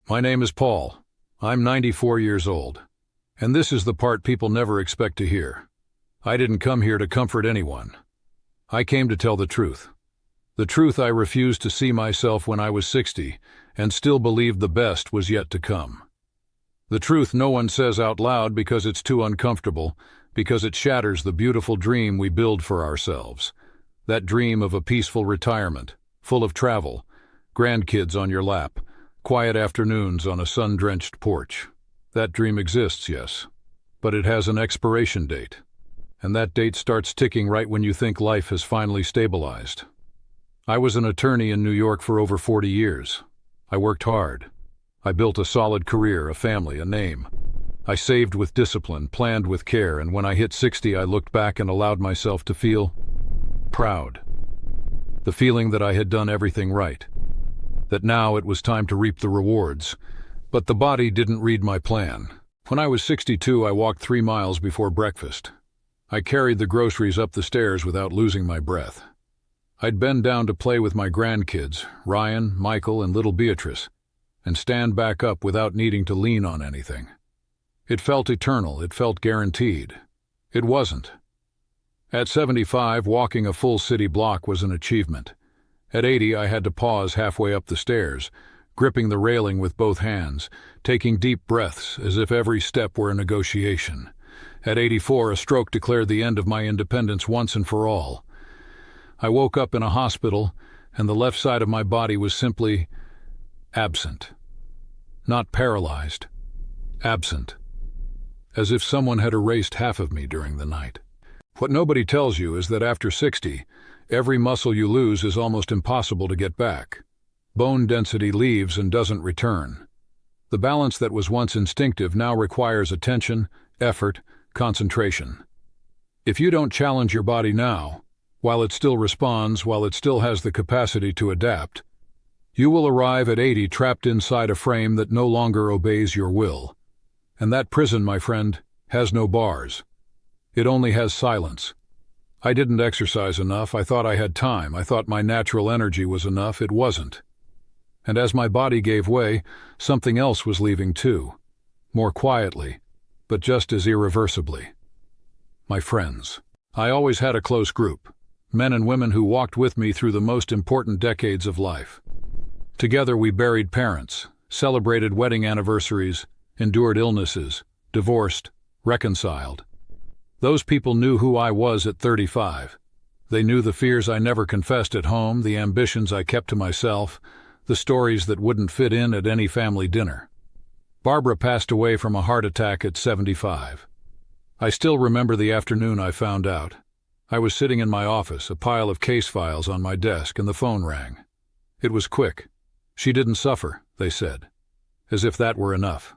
My name is Paul. I'm 94 years old. And this is the part people never expect to hear. I didn't come here to comfort anyone. I came to tell the truth. The truth I refused to see myself when I was 60 and still believed the best was yet to come. The truth no one says out loud because it's too uncomfortable, because it shatters the beautiful dream we build for ourselves. That dream of a peaceful retirement, full of travel, grandkids on your lap, quiet afternoons on a sun-drenched porch. That dream exists, yes, but it has an expiration date. And that date starts ticking right when you think life has finally stabilized. I was an attorney in New York for over 40 years. I worked hard. I built a solid career, a family, a name. I saved with discipline, planned with care, and when I hit 60, I looked back and allowed myself to feel proud. The feeling that I had done everything right. That now it was time to reap the rewards. But the body didn't read my plan. When I was 62, I walked 3 miles before breakfast. I carried the groceries up the stairs without losing my breath. I'd bend down to play with my grandkids, Ryan, Michael, and little Beatrice, and stand back up without needing to lean on anything. It felt eternal, it felt guaranteed. It wasn't. At 75, walking a full city block was an achievement. At 80, I had to pause halfway up the stairs, gripping the railing with both hands, taking deep breaths as if every step were a negotiation. At 84, a stroke declared the end of my independence once and for all. I woke up in a hospital, and the left side of my body was simply absent. Not paralyzed. Absent. As if someone had erased half of me during the night. What nobody tells you is that after 60, every muscle you lose is almost impossible to get back. Bone density leaves and doesn't return. The balance that was once instinctive now requires attention, effort, concentration. If you don't challenge your body now, while it still responds, while it still has the capacity to adapt, you will arrive at 80 trapped inside a frame that no longer obeys your will. And that prison, my friend, has no bars. It only has silence. I didn't exercise enough. I thought I had time. I thought my natural energy was enough. It wasn't. And as my body gave way, something else was leaving too. More quietly, but just as irreversibly. My friends. I always had a close group. Men and women who walked with me through the most important decades of life. Together we buried parents, celebrated wedding anniversaries, endured illnesses, divorced, reconciled. Those people knew who I was at 35. They knew the fears I never confessed at home, the ambitions I kept to myself, the stories that wouldn't fit in at any family dinner. Barbara passed away from a heart attack at 75. I still remember the afternoon I found out. I was sitting in my office, a pile of case files on my desk, and the phone rang. It was quick. She didn't suffer, they said. As if that were enough.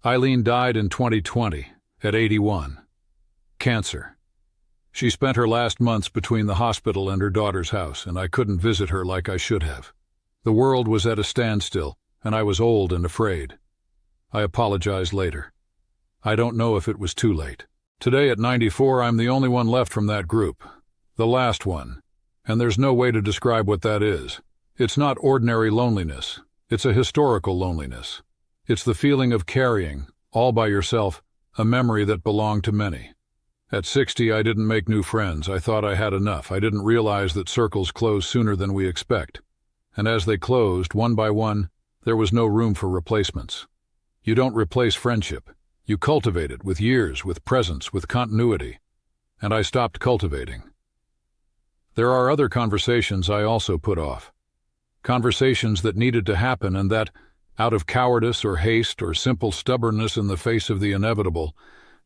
Eileen died in 2020, at 81. Cancer. She spent her last months between the hospital and her daughter's house, and I couldn't visit her like I should have. The world was at a standstill, and I was old and afraid. I apologized later. I don't know if it was too late. Today at 94, I'm the only one left from that group. The last one. And there's no way to describe what that is. It's not ordinary loneliness. It's a historical loneliness. It's the feeling of carrying, all by yourself, a memory that belonged to many. At 60, I didn't make new friends. I thought I had enough. I didn't realize that circles close sooner than we expect. And as they closed, one by one, there was no room for replacements. You don't replace friendship. You cultivate it with years, with presence, with continuity. And I stopped cultivating. There are other conversations I also put off. Conversations that needed to happen and that, out of cowardice or haste or simple stubbornness in the face of the inevitable,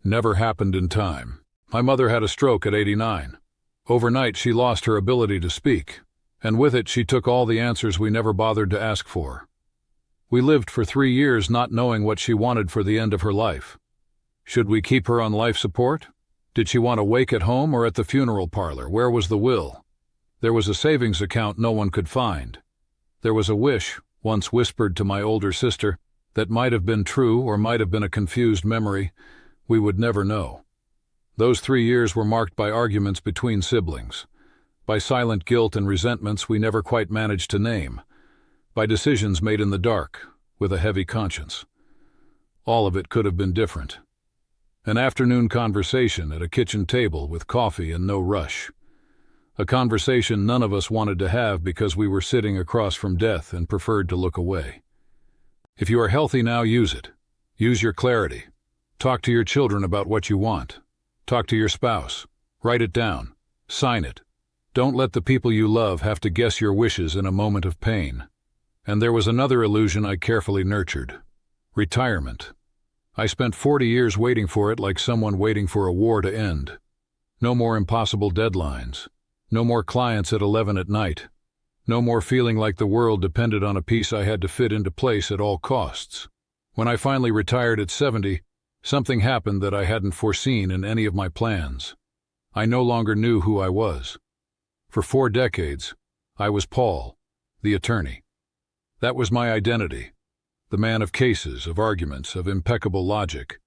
never happened in time. My mother had a stroke at 89. Overnight, she lost her ability to speak, and with it she took all the answers we never bothered to ask for. We lived for 3 years not knowing what she wanted for the end of her life. Should we keep her on life support? Did she want to wake at home or at the funeral parlor? Where was the will? There was a savings account no one could find. There was a wish, once whispered to my older sister, that might have been true or might have been a confused memory. We would never know. Those 3 years were marked by arguments between siblings, by silent guilt and resentments we never quite managed to name, by decisions made in the dark, with a heavy conscience. All of it could have been different. An afternoon conversation at a kitchen table with coffee and no rush. A conversation none of us wanted to have because we were sitting across from death and preferred to look away. If you are healthy now, use it. Use your clarity. Talk to your children about what you want. Talk to your spouse. Write it down. Sign it. Don't let the people you love have to guess your wishes in a moment of pain. And there was another illusion I carefully nurtured. Retirement. I spent 40 years waiting for it like someone waiting for a war to end. No more impossible deadlines. No more clients at 11 at night. No more feeling like the world depended on a piece I had to fit into place at all costs. When I finally retired at 70, something happened that I hadn't foreseen in any of my plans. I no longer knew who I was. For 4 decades, I was Paul, the attorney. That was my identity, the man of cases, of arguments, of impeccable logic.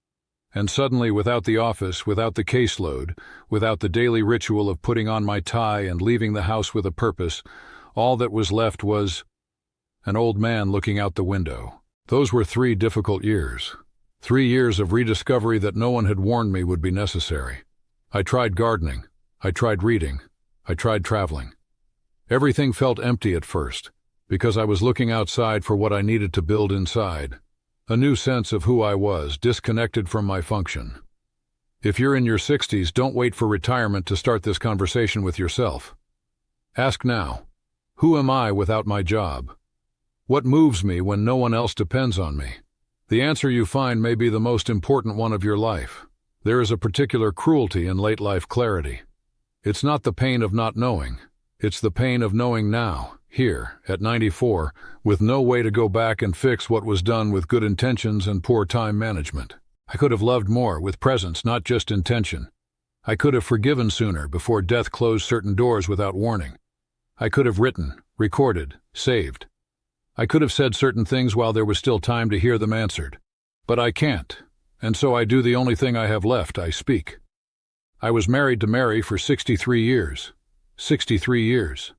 And suddenly, without the office, without the caseload, without the daily ritual of putting on my tie and leaving the house with a purpose, all that was left was an old man looking out the window. Those were 3 difficult years. 3 years of rediscovery that no one had warned me would be necessary. I tried gardening. I tried reading. I tried traveling. Everything felt empty at first, because I was looking outside for what I needed to build inside. A new sense of who I was, disconnected from my function. If you're in your 60s, don't wait for retirement to start this conversation with yourself. Ask now, who am I without my job? What moves me when no one else depends on me? The answer you find may be the most important one of your life. There is a particular cruelty in late-life clarity. It's not the pain of not knowing. It's the pain of knowing now, here, at 94, with no way to go back and fix what was done with good intentions and poor time management. I could have loved more, with presence, not just intention. I could have forgiven sooner, before death closed certain doors without warning. I could have written, recorded, saved. I could have said certain things while there was still time to hear them answered. But I can't, and so I do the only thing I have left, I speak. I was married to Mary for 63 years. 63 years.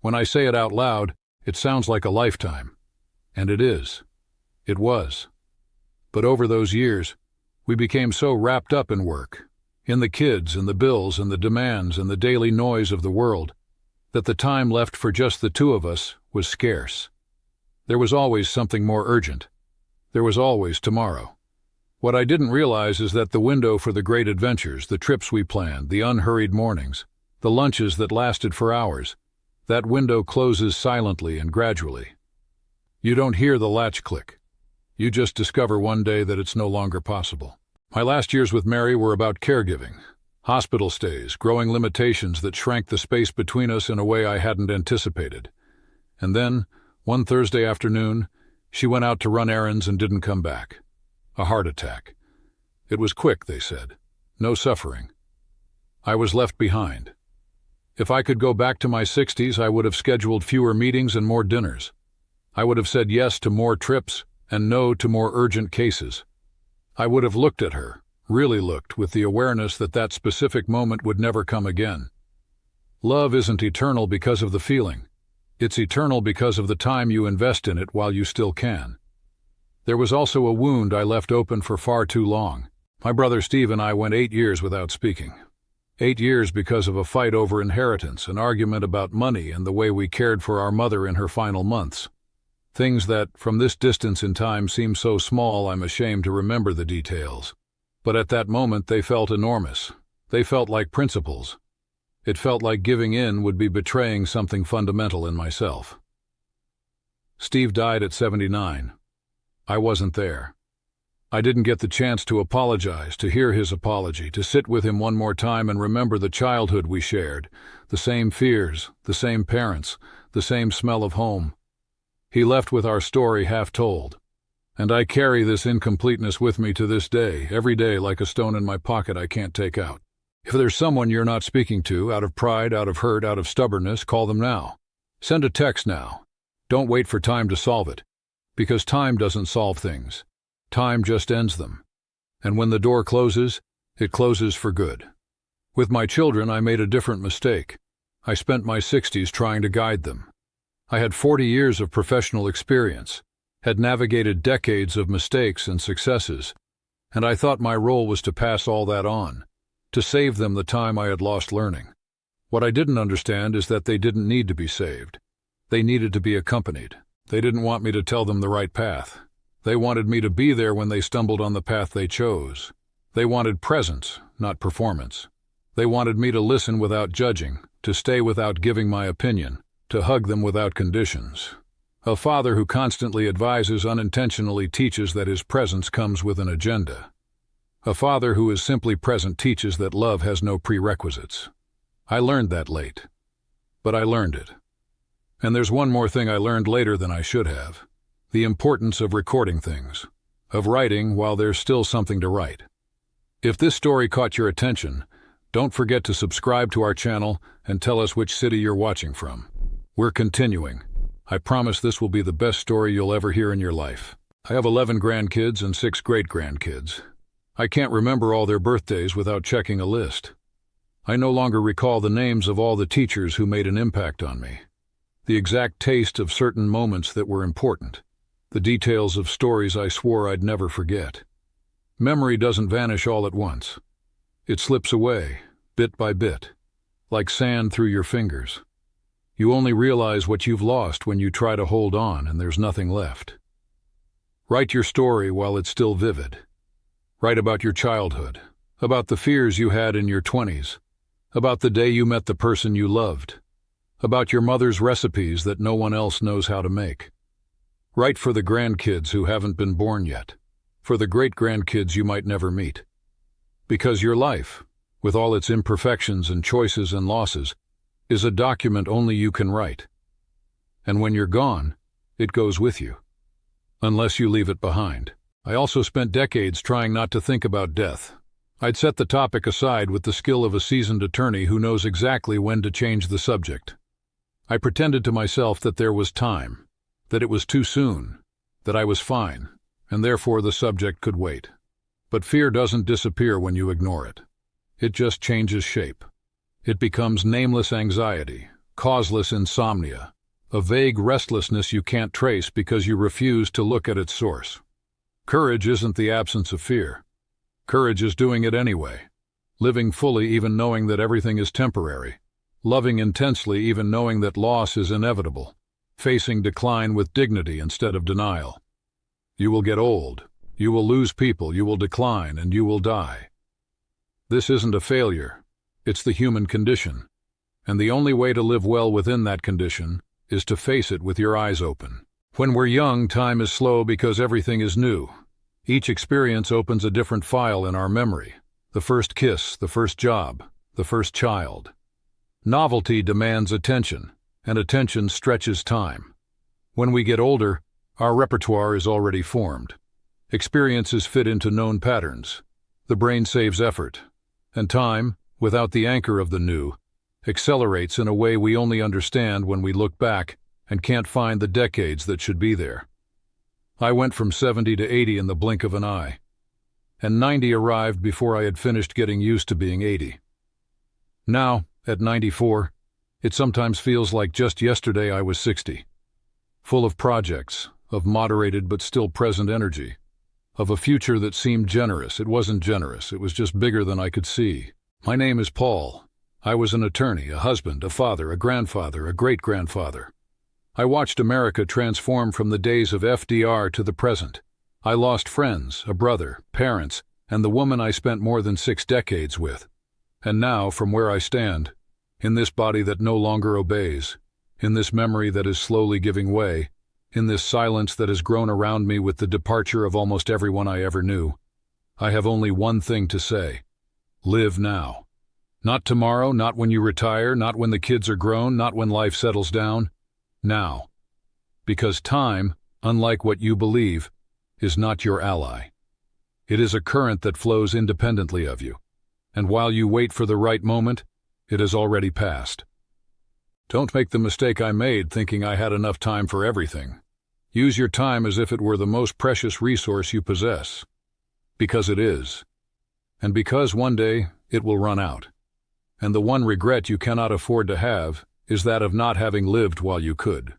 When I say it out loud, it sounds like a lifetime. And it is. It was. But over those years, we became so wrapped up in work, in the kids and the bills and the demands and the daily noise of the world, that the time left for just the 2 of us was scarce. There was always something more urgent. There was always tomorrow. What I didn't realize is that the window for the great adventures, the trips we planned, the unhurried mornings, the lunches that lasted for hours, that window closes silently and gradually. You don't hear the latch click. You just discover one day that it's no longer possible. My last years with Mary were about caregiving, hospital stays, growing limitations that shrank the space between us in a way I hadn't anticipated. And then, one Thursday afternoon, she went out to run errands and didn't come back. A heart attack. It was quick, they said. No suffering. I was left behind. If I could go back to my 60s, I would have scheduled fewer meetings and more dinners. I would have said yes to more trips and no to more urgent cases. I would have looked at her, really looked, with the awareness that that specific moment would never come again. Love isn't eternal because of the feeling. It's eternal because of the time you invest in it while you still can. There was also a wound I left open for far too long. My brother Steve and I went 8 years without speaking. 8 years because of a fight over inheritance, an argument about money and the way we cared for our mother in her final months. Things that, from this distance in time, seem so small I'm ashamed to remember the details. But at that moment they felt enormous. They felt like principles. It felt like giving in would be betraying something fundamental in myself. Steve died at 79. I wasn't there. I didn't get the chance to apologize, to hear his apology, to sit with him one more time and remember the childhood we shared, the same fears, the same parents, the same smell of home. He left with our story half told. And I carry this incompleteness with me to this day, every day like a stone in my pocket I can't take out. If there's someone you're not speaking to, out of pride, out of hurt, out of stubbornness, call them now. Send a text now. Don't wait for time to solve it. Because time doesn't solve things. Time just ends them. And when the door closes, it closes for good. With my children, I made a different mistake. I spent my 60s trying to guide them. I had 40 years of professional experience. had navigated decades of mistakes and successes, and I thought my role was to pass all that on, to save them the time I had lost learning. What I didn't understand is that they didn't need to be saved. They needed to be accompanied. They didn't want me to tell them the right path. They wanted me to be there when they stumbled on the path they chose. They wanted presence, not performance. They wanted me to listen without judging, to stay without giving my opinion, to hug them without conditions. A father who constantly advises unintentionally teaches that his presence comes with an agenda. A father who is simply present teaches that love has no prerequisites. I learned that late, but I learned it. And there's one more thing I learned later than I should have: the importance of recording things, of writing while there's still something to write. If this story caught your attention, don't forget to subscribe to our channel and tell us which city you're watching from. We're continuing. I promise this will be the best story you'll ever hear in your life. I have 11 grandkids and 6 great-grandkids. I can't remember all their birthdays without checking a list. I no longer recall the names of all the teachers who made an impact on me, the exact taste of certain moments that were important, the details of stories I swore I'd never forget. Memory doesn't vanish all at once. It slips away, bit by bit, like sand through your fingers. You only realize what you've lost when you try to hold on and there's nothing left. Write your story while it's still vivid. Write about your childhood, about the fears you had in your 20s, about the day you met the person you loved, about your mother's recipes that no one else knows how to make. Write for the grandkids who haven't been born yet, for the great-grandkids you might never meet. Because your life, with all its imperfections and choices and losses, is a document only you can write. And when you're gone, it goes with you, unless you leave it behind. I also spent decades trying not to think about death. I'd set the topic aside with the skill of a seasoned attorney who knows exactly when to change the subject. I pretended to myself that there was time, that it was too soon, that I was fine, and therefore the subject could wait. But fear doesn't disappear when you ignore it. It just changes shape. It becomes nameless anxiety, causeless insomnia, a vague restlessness you can't trace because you refuse to look at its source. Courage isn't the absence of fear. Courage is doing it anyway, living fully even knowing that everything is temporary, loving intensely even knowing that loss is inevitable, facing decline with dignity instead of denial. You will get old, you will lose people, you will decline, and you will die. This isn't a failure, it's the human condition, and the only way to live well within that condition is to face it with your eyes open. When we're young, time is slow because everything is new. Each experience opens a different file in our memory: the first kiss, the first job, the first child. Novelty demands attention, and attention stretches time. When we get older, our repertoire is already formed. Experiences fit into known patterns. The brain saves effort, and time, without the anchor of the new, accelerates in a way we only understand when we look back and can't find the decades that should be there. I went from 70 to 80 in the blink of an eye, and 90 arrived before I had finished getting used to being 80. Now, at 94, it sometimes feels like just yesterday I was 60, full of projects, of moderated but still present energy, of a future that seemed generous. It wasn't generous, it was just bigger than I could see. My name is Paul. I was an attorney, a husband, a father, a grandfather, a great-grandfather. I watched America transform from the days of FDR to the present. I lost friends, a brother, parents, and the woman I spent more than 6 decades with. And now, from where I stand, in this body that no longer obeys, in this memory that is slowly giving way, in this silence that has grown around me with the departure of almost everyone I ever knew, I have only one thing to say: live now. Not tomorrow, not when you retire, not when the kids are grown, not when life settles down. Now. Because time, unlike what you believe, is not your ally. It is a current that flows independently of you, and while you wait for the right moment, it has already passed. Don't make the mistake I made thinking I had enough time for everything. Use your time as if it were the most precious resource you possess. Because it is. And because one day it will run out. And the one regret you cannot afford to have is that of not having lived while you could.